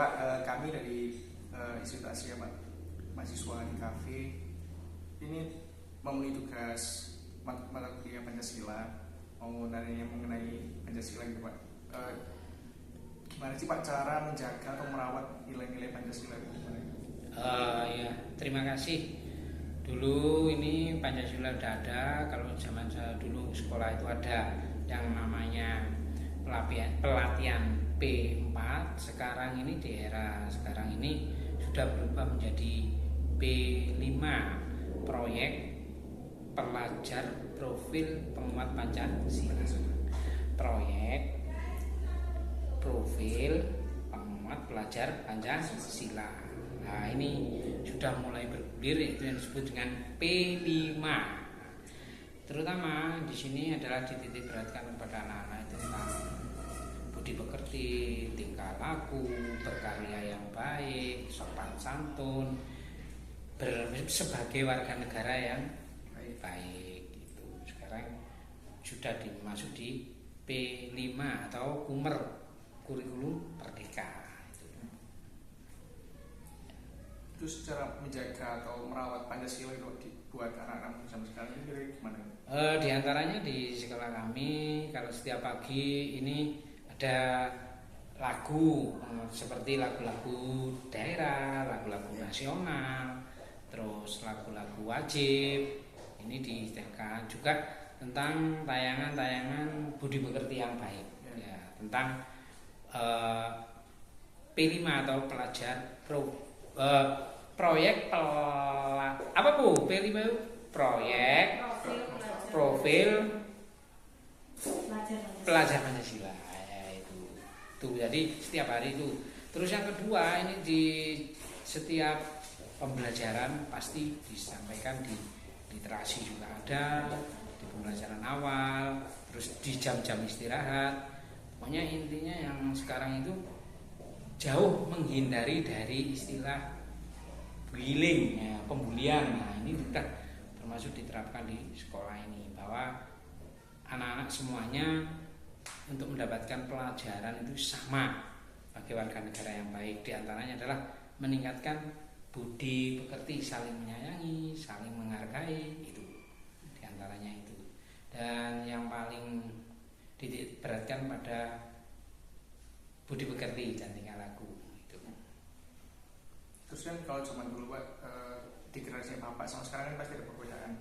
Pak, kami dari Institut Asia Pak, mahasiswa di kafe ini memenuhi tugas mata kuliah Pancasila, mau nanya mengenai Pancasila gitu Pak. Gimana sih Pak cara menjaga atau merawat nilai-nilai Pancasila itu gimana? Ya, terima kasih. Dulu ini Pancasila udah ada. Kalau zaman saya dulu sekolah itu ada yang namanya pelatihan P4. Sekarang ini di era sekarang ini sudah berubah menjadi P5, proyek pelajar profil penguat Pancasila. Proyek profil penguat pelajar Pancasila. Nah, ini sudah mulai bergulir, yaitu yang disebut dengan P5. Terutama di sini adalah dititik beratkan kepada anak-anak itu tentang budi pekerti, tingkah laku, berkarya yang baik, sopan santun, sebagai warga negara yang baik. Itu sekarang sudah dimasuk di P5 atau Kumer, kurikulum Merdeka. Terus cara menjaga atau merawat Pancasila itu buat anak-anak zaman sekarang ini gimana? Di antaranya di sekolah kami, kalau setiap pagi ini ada lagu seperti lagu-lagu daerah, lagu-lagu nasional, terus lagu-lagu wajib. Ini disediakan juga tentang tayangan-tayangan budi pekerti yang baik, ya, tentang P5 atau pelajar proyek apa Bu? P5 itu proyek profil pelajar Pancasila, ya, itu jadi setiap hari itu. Terus yang kedua, ini di setiap pembelajaran pasti disampaikan di literasi juga ada, di pembelajaran awal, terus di jam-jam istirahat. Pokoknya intinya yang sekarang itu jauh menghindari dari istilah bullying, ya, pembulian. Nah, ini sudah termasuk diterapkan di sekolah ini, bahwa anak-anak semuanya untuk mendapatkan pelajaran itu sama sebagai warga negara yang baik. Di antaranya adalah meningkatkan budi pekerti, saling menyayangi, saling menghargai, itu di antaranya itu. Dan yang paling diberatkan pada budi pekerti dan tingkah laku itu. Terus kan kalau zaman dulu Pak, di generasi Bapak sama sekarang kan pasti ada perbedaan.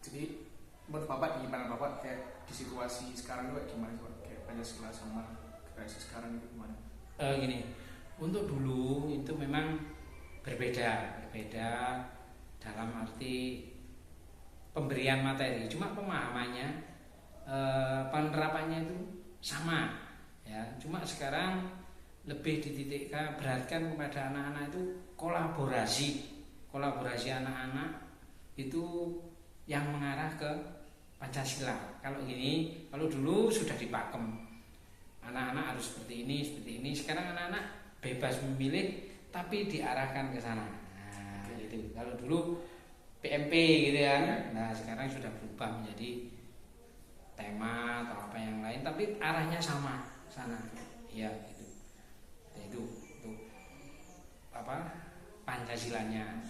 Jadi menurut Bapak gimana Bapak kayak di situasi sekarang itu gimana sih Pak? Kayak Pancasila sama generasi sekarang itu gimana? Gini, untuk dulu itu memang berbeda dalam arti pemberian materi, cuma pemahamannya, penerapannya itu sama, ya. Cuma sekarang lebih dititikkan beratkan kepada anak-anak itu kolaborasi anak-anak itu yang mengarah ke Pancasila. Kalau gini, kalau dulu sudah dipakem, anak-anak harus seperti ini. Sekarang anak-anak bebas memilih, tapi diarahkan ke sana. Nah, gitu. Kalau dulu PMP gitu ya. Nah, sekarang sudah berubah menjadi tema atau apa yang lain, tapi arahnya sama sana. Ya, gitu. Itu apa? Pancasilanya.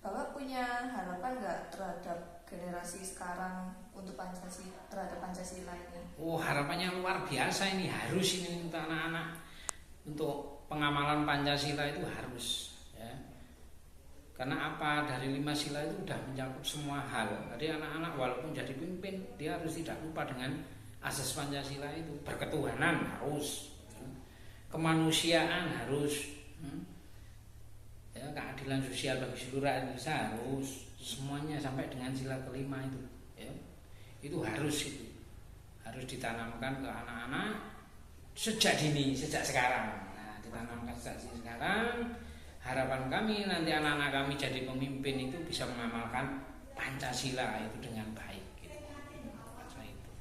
Bapak punya harapan nggak terhadap generasi sekarang untuk terhadap Pancasila ini? Oh, harapannya luar biasa ini, harus ini untuk anak-anak, untuk pengamalan Pancasila itu harus, ya. Karena apa? Dari 5 sila itu sudah mencakup semua hal. Jadi anak-anak walaupun jadi pimpin, dia harus tidak lupa dengan asas Pancasila itu. Berketuhanan harus, kemanusiaan harus, ya, keadilan sosial bagi seluruh Indonesia harus, semuanya sampai dengan sila kelima itu, ya, itu harus ditanamkan ke anak-anak sejak dini, sejak sekarang. Nah, ditanamkan sejak sekarang. Harapan kami nanti anak-anak kami jadi pemimpin itu bisa mengamalkan Pancasila itu dengan baik, gitu. Itu.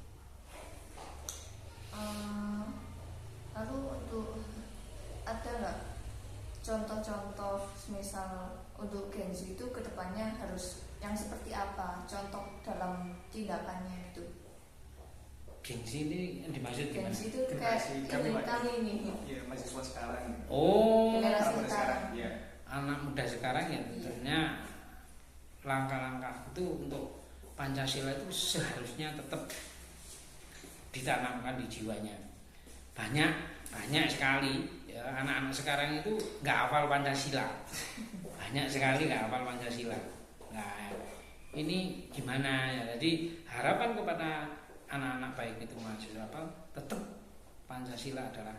Lalu untuk ada nggak contoh-contoh misal untuk Gen Z itu kedepannya harus yang seperti apa, contoh dalam tindakannya itu? gengsi ini yang dimaksud gimana? Gengsi itu kayak Generasi kami, ini Pak. kami ini. Iya, mahasiswa sekarang. Oh, Generasi Anak muda sekarang. Iya. anak muda sekarang ya tentunya langkah-langkah itu untuk Pancasila itu seharusnya tetap ditanamkan di jiwanya. Banyak sekali ya, anak-anak sekarang itu nggak hafal Pancasila. Banyak sekali nggak hafal Pancasila. Nah, ini gimana ya? Jadi harapan kepada anak-anak baik itu mahasiswa apa, tetap Pancasila adalah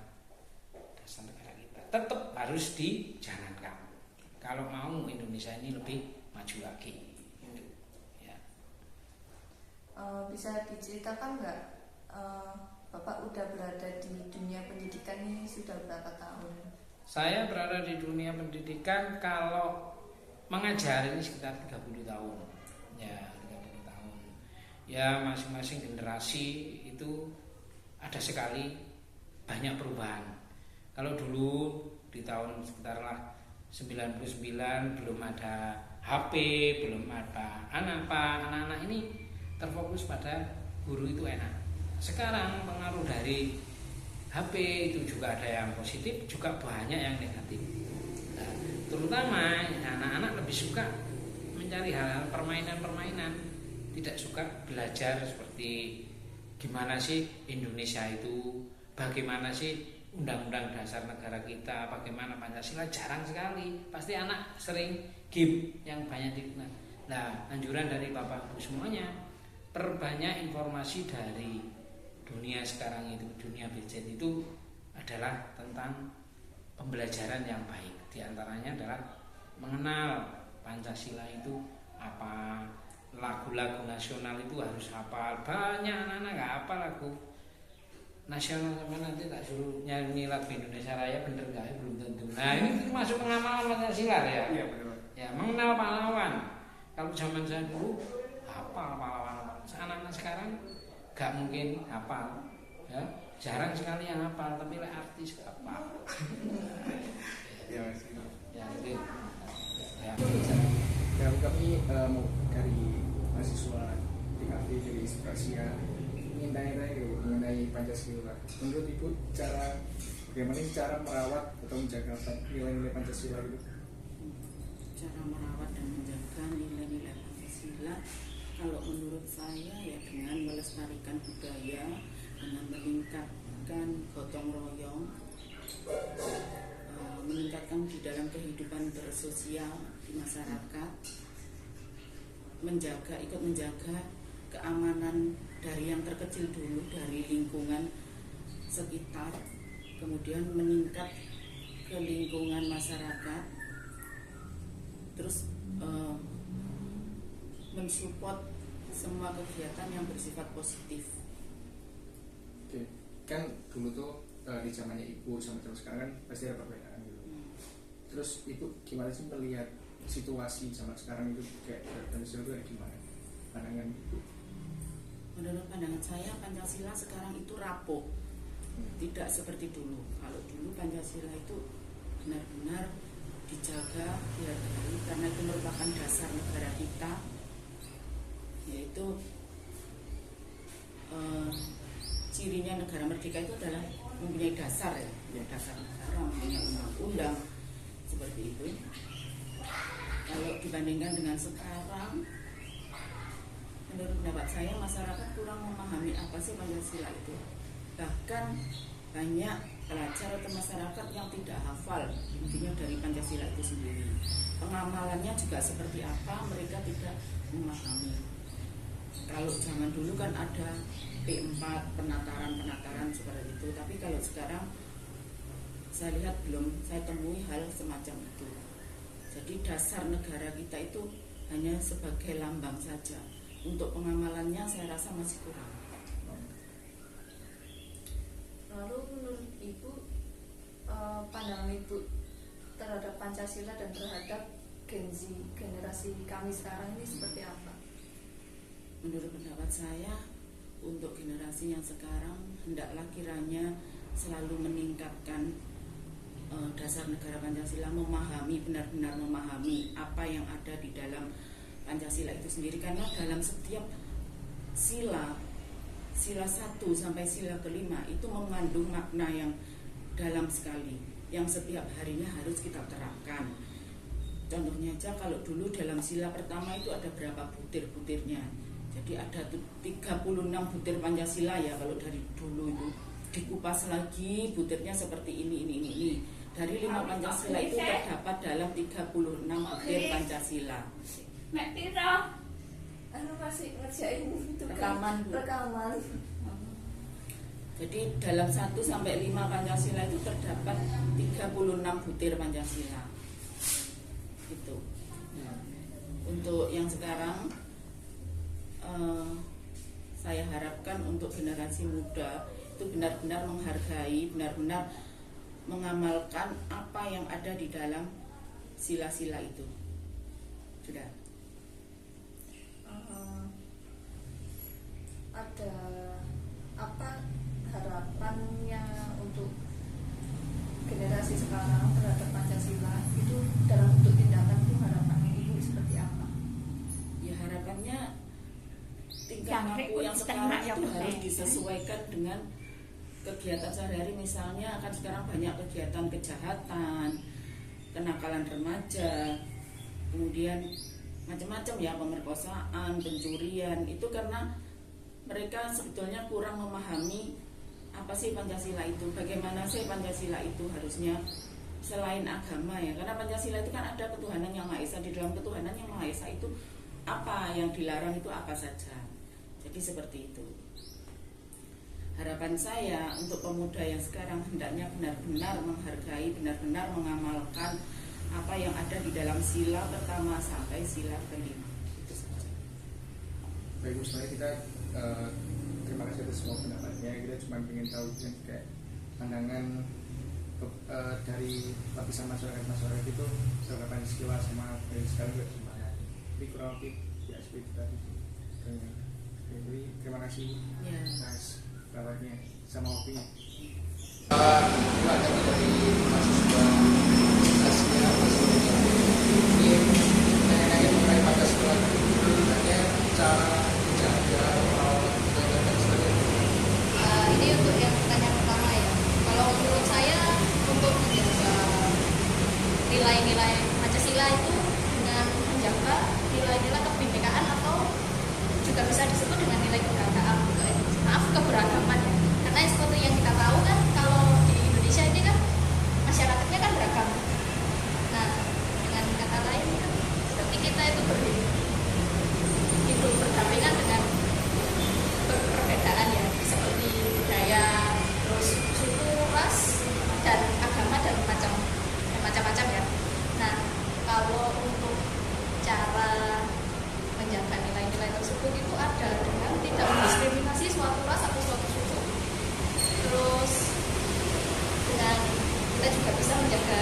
dasar negara kita. Tetap harus dijalankan. Kalau mau Indonesia ini lebih maju lagi. Ya. Bisa diceritakan nggak, Bapak udah berada di dunia pendidikan ini sudah berapa tahun? Saya berada di dunia pendidikan kalau mengajar ini sekitar 30 tahun. Ya, 30 tahun. Ya, masing-masing generasi itu ada sekali banyak perubahan. Kalau dulu di tahun sekitar 99 belum ada HP, belum ada anak-anak ini terfokus pada guru itu enak. Sekarang pengaruh dari HP itu juga ada yang positif, juga banyak yang negatif. Nah, terutama anak-anak lebih suka mencari hal-hal permainan-permainan, tidak suka belajar seperti gimana sih Indonesia itu, bagaimana sih undang-undang dasar negara kita, bagaimana Pancasila, jarang sekali. Pasti anak sering game yang banyak dikenal. Nah, anjuran dari Bapak Ibu semuanya, perbanyak informasi dari dunia sekarang itu, dunia gadget itu adalah tentang pembelajaran yang baik. Di antaranya adalah mengenal Pancasila itu apa, lagu-lagu nasional itu harus hafal. Banyak anak-anak nggak hafal lagu nasional, sampai nanti tak suruh nyanyi lagu Indonesia Raya bener nggak ya, belum tentu. Nah, ini termasuk pengamalan Pancasila ya. Iya, benar. Ya, mengenal pahlawan. Kalau zaman saya dulu hafal pahlawan. Anak-anak sekarang gak mungkin hafal, ya jarang sekali yang hafal, tapi lah artis hafal. Iya, Mas. Ya itu. Ya. Ya, kami mau dari mahasiswa TKV dari Inspirasi ya, ingin tanya-tanya mengenai Pancasila. Menurut Ibu, bagaimana sih cara merawat atau menjaga nilai-nilai Pancasila itu? Cara merawat dan menjaga nilai-nilai Pancasila, kalau menurut saya ya dengan melestarikan budaya, dengan meningkatkan gotong royong, meningkatkan di dalam kehidupan bersosial di masyarakat, ikut menjaga keamanan dari yang terkecil dulu, dari lingkungan sekitar, kemudian meningkat ke lingkungan masyarakat, terus mensupport semua kegiatan yang bersifat positif. Oke, kan dulu tuh di zamannya Ibu sama terus sekarang kan pasti ada perbedaan gitu. Terus Ibu gimana sih melihat situasi zaman sekarang itu kayak Pancasila itu kayak gimana? Pandangan Ibu? Menurut pandangan saya, Pancasila sekarang itu rapuh, tidak seperti dulu. Kalau dulu Pancasila itu benar-benar dijaga, dihargai, karena itu merupakan dasar negara kita, yaitu cirinya negara merdeka itu adalah mempunyai dasar ya, dasar negara, mempunyai undang-undang seperti itu. Kalau dibandingkan dengan sekarang, menurut pendapat saya masyarakat kurang memahami apa sih Pancasila itu. Bahkan banyak pelajar atau masyarakat yang tidak hafal intinya dari Pancasila itu sendiri. Pengamalannya juga seperti apa, mereka tidak memahami. Kalau zaman dulu kan ada P4, penataran seperti itu. Tapi kalau sekarang saya lihat belum saya temui hal semacam itu. Jadi dasar negara kita itu hanya sebagai lambang saja. Untuk pengamalannya saya rasa masih kurang. Lalu menurut Ibu, pandangan Ibu terhadap Pancasila dan terhadap Gen Z, generasi kami sekarang ini seperti apa? Menurut pendapat saya, untuk generasi yang sekarang hendaklah kiranya selalu meningkatkan dasar negara Pancasila, benar-benar memahami apa yang ada di dalam Pancasila itu sendiri, karena dalam setiap sila sila 1 sampai sila kelima itu mengandung makna yang dalam sekali, yang setiap harinya harus kita terapkan. Contohnya aja kalau dulu dalam sila pertama itu ada berapa butir-butirnya. Jadi ada 36 butir Pancasila ya kalau dari dulu itu. Dikupas lagi butirnya seperti ini. Dari 5 Pancasila itu terdapat dalam 36 butir Pancasila. Mek Tira, masih ngerjain itu Rekaman, Bu. rekaman. Jadi dalam 1 sampai 5 Pancasila itu terdapat 36 butir Pancasila. Itu. Untuk yang sekarang saya harapkan untuk generasi muda itu benar-benar menghargai, benar-benar mengamalkan apa yang ada di dalam sila-sila itu. Sudah. Ada apa harapannya untuk generasi sekarang terhadap Pancasila itu dalam bentuk tindakan itu harapannya Ibu seperti apa? Ya harapannya tingkah laku yang sekarang itu harus disesuaikan dengan kegiatan sehari-hari. Misalnya kan sekarang banyak kegiatan kejahatan, kenakalan remaja, kemudian macam-macam ya, pemerkosaan, pencurian. Itu karena mereka sebetulnya kurang memahami apa sih Pancasila itu, bagaimana sih Pancasila itu harusnya selain agama ya. Karena Pancasila itu kan ada ketuhanan yang Maha Esa. Di dalam ketuhanan yang Maha Esa itu apa yang dilarang itu apa saja. Jadi seperti itu. Harapan saya untuk pemuda yang sekarang hendaknya benar-benar menghargai, benar-benar mengamalkan apa yang ada di dalam sila pertama sampai sila kelima. Itu saja. Baik, sebenarnya kita terima kasih atas semua pendapatnya. Kita cuma ingin tahu kayak pandangan dari lapisan masyarakat itu terhadap Pancasila sama dari sekarang juga gimana. Jadi kurang lebih ya seperti tadi. Jadi terima kasih atas pendapatnya sama waktunya. Terima kasih dari mahasiswa Asia ini nanya-nanya mengenai Pancasila itu hanya cara menjaga dan sebagainya. Ini untuk yang pertanyaan pertama ya. Kalau menurut saya untuk menjaga nilai-nilai Pancasila itu dengan menjaga nilai-nilai kebinekaan atau juga bisa disebut dengan nilai keberagaman ya. Karena seperti yang kita tahu kan kalau di Indonesia ini kan masyarakatnya kan beragam. Nah, dengan kata lain kan seperti kita itu hidup berdampingan dengan perbedaan ya, seperti budaya, terus suku, ras, dan agama dan macam-macam ya. Nah, kalau untuk cara menjaga nilai-nilai tersebut itu ada dengan tidak mendiskriminasi suatu ras atau suatu suku. Terus dengan kita juga bisa menjaga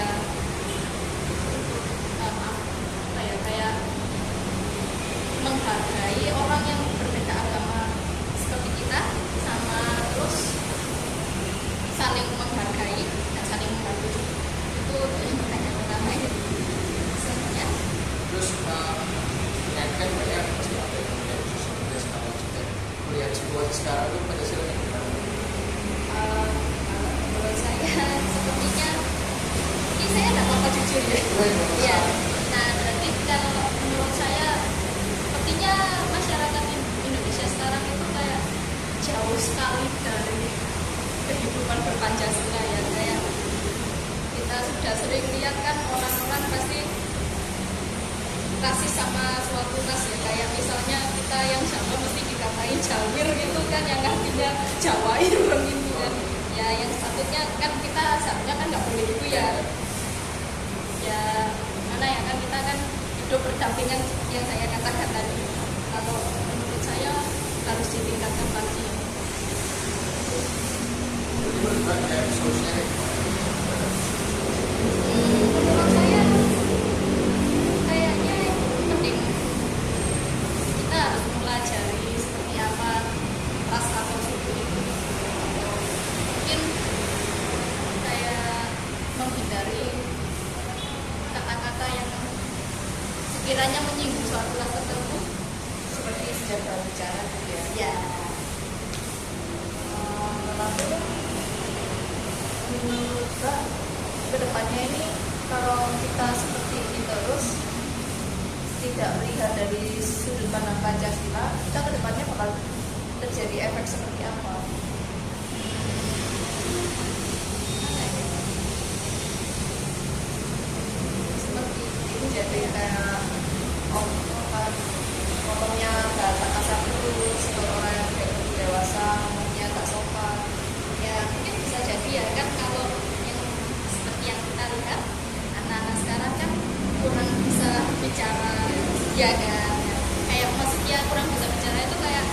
kayak menghargai orang yang berbeda agama seperti kita, sama terus saling menghargai dan saling membantu. Itu yang pertanyaan pertama ya. Selanjutnya. Terus kan banyak pasti apa yang kemudian sudah sekarang juga melihat situasi sekarang itu Pancasila yang gimana? Menurut saya sepertinya ini saya tidak apa jujur ya. Ya. Nah, berarti kalau menurut saya sepertinya masyarakat Indonesia sekarang itu kayak jauh sekali dari kehidupan berpancasila ya. Kayak kita sudah sering lihat kan orang-orang pasti rasis sama suatu ras ya, kayak misalnya kita yang Jawa mesti dikatain Jawir gitu kan, yang artinya Jawair gitu kan ya, yang sepatutnya kan kita seharusnya kan nggak boleh gitu ya. Ya mana ya kan, kita kan hidup berdampingan yang saya katakan tadi. Kalau menurut saya harus ditingkatkan lagi. Menurut kayak solusinya Menurut saya kayaknya penting kita harus mempelajari seperti apa ras atau suku itu, atau mungkin kayak menghindari kata-kata yang sekiranya menyinggung suatu ras tertentu, seperti sejak berbicara gitu ya. menurut Mbak kedepannya ini kalau kita seperti ini terus tidak melihat dari sudut pandang Pancasila, kita kedepannya bakal terjadi efek seperti apa? Seperti itu jadi kayak ngomongnya bahasa kasar terus, orang yang dewasa ngomongnya tak sopan. Ya mungkin bisa jadi ya kan kalau yang seperti yang kita lihat anak-anak sekarang kan kurang bisa bicara, ya kan? Kayak maksudnya kurang bisa bicara itu kayak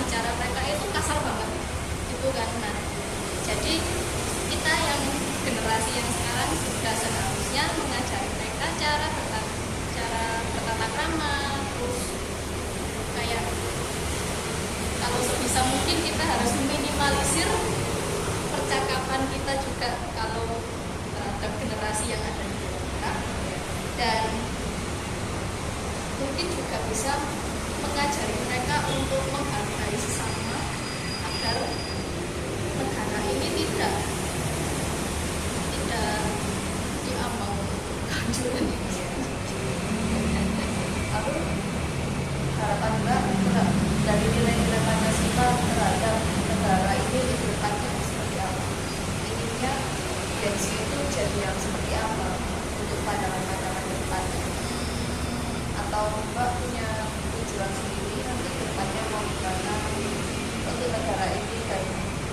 bicara mereka itu kasar banget, itu kan. Nah, jadi kita yang generasi yang sekarang sudah seharusnya mengajari mereka cara bertata krama, terus kayak kalau sebisa mungkin kita harus meminimalisir percakapan kita juga kalau terhadap generasi yang ada di bawah, dan mungkin juga bisa mengajari mereka untuk menghargai sesama agar negara ini tidak diambang kehancuran. Lalu harapan Mbak dari nilai-nilai Pancasila terhadap negara ini di depannya seperti apa? Inginnya Gen-Z itu jadi yang seperti apa untuk pandangan-pandangan ke depannya? Atau Mbak punya tujuan sendiri nanti ke depannya mau gimana untuk negara ini dan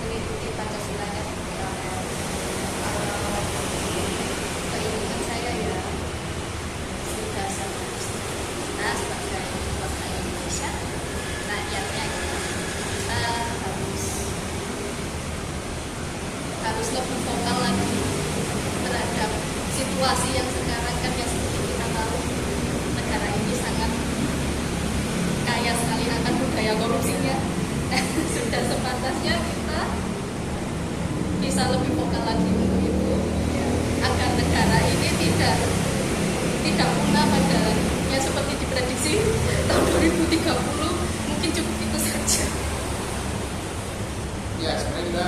mengikuti Pancasila-nya seperti apa? Keinginan saya ya sudah kita sebagai bangsa Indonesia, rakyatnya kita harus lebih vokal lagi terhadap situasi yang sekarang kan ya seperti kita tahu negara ini sangat kaya sekali akan budaya korupsinya. Sudah sepantasnya kita bisa lebih vokal lagi untuk itu agar negara ini tidak punah pada ya seperti diprediksi tahun 2030 mungkin cukup itu saja. Ya sebenarnya juga